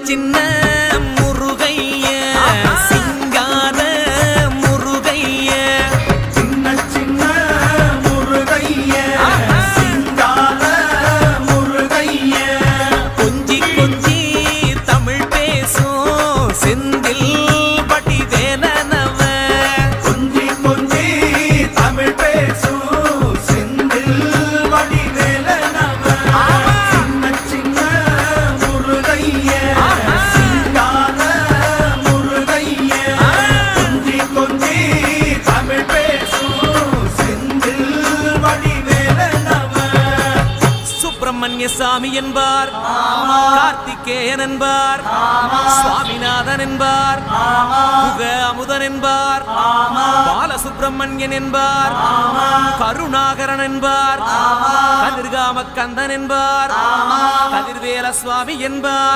சின்ன முருகைய சிங்கார முருகைய சின்ன சின்ன முருகைய சிங்கார முருகைய கொஞ்சி கொஞ்சி தமிழ் பேசும் செந்தில் பட்டி வேலனவ கொஞ்சி கொஞ்சி தமிழ் பேசும் செந்தில் பட்டி வேலனவ சின்ன சின்ன முருகைய சிங்கார முருகைய கொஞ்சி கொஞ்சி தமிழ் பேசும் செந்தில் பட்டி வேலனவ சுப்பிரமணிய சாமி என்பார் கார்த்திகேயன் என்பார் சுவாமிநாதன் என்பார் முக அமுதன் என்பார் பாலசுப்பிரமணியன் என்பார் கருணாகரன் என்பார் கதிர்காம கந்தன் என்பார் கதிர்வேல சுவாமி என்பார்